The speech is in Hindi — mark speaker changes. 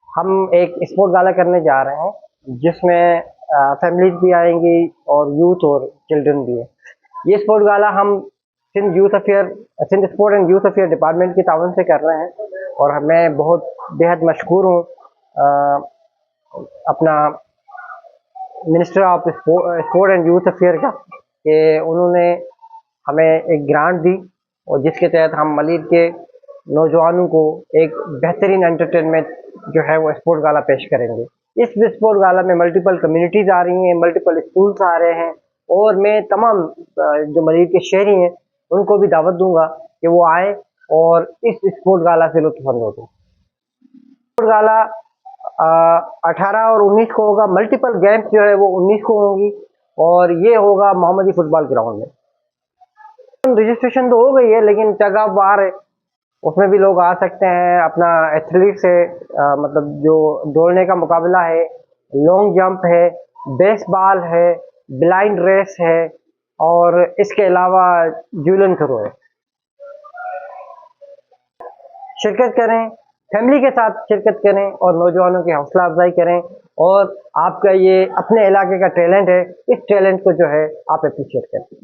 Speaker 1: हम एक स्पोर्ट गाला करने जा रहे हैं जिसमें फैमिलीज भी आएंगी और यूथ और चिल्ड्रन भी है। ये स्पोर्ट गाला हम Sindh sport and youth affair department की ताउन से कर रहे हैं और मैं बहुत बेहद मशहूर हूँ अपना minister of sport and youth affair का कि उन्होंने हमें एक ग्रांट दी और जिसके तहत हम मलिर के नौजवानों को एक बेहतरीन एंटरटेनमेंट जो है वो स्पोर्ट गाला पेश करेंगे। इस स्पोर्ट गाला में मल्टीपल कम्युनिटीज आ रही हैं, मल्टीपल स्कूल्स आ रहे हैं और मैं तमाम जो मलिर के शहरी हैं उनको भी दावत दूंगा कि वो आए और इस स्पोर्ट गाला से लुत्फ़अंदोज़ हों। स्पोर्ट गाला 18 और 19 को होगा। मल्टीपल गेम्स जो है वो 19 को होंगी और ये होगा मोहम्मदी फुटबॉल ग्राउंड में। रजिस्ट्रेशन तो हो गई है लेकिन टग ऑफ वार है, उसमें भी लोग आ सकते हैं। अपना एथलीट्स है, मतलब जो दौड़ने का मुकाबला है, लॉन्ग जंप है, बेसबॉल है, ब्लाइंड रेस है और इसके अलावा जूलन थ्रो है। शिरकत करें, फैमिली के साथ शिरकत करें और नौजवानों की हौसला अफजाई करें और आपका ये अपने इलाके का टैलेंट है, इस टैलेंट को जो है आप अप्रिशिएट करें।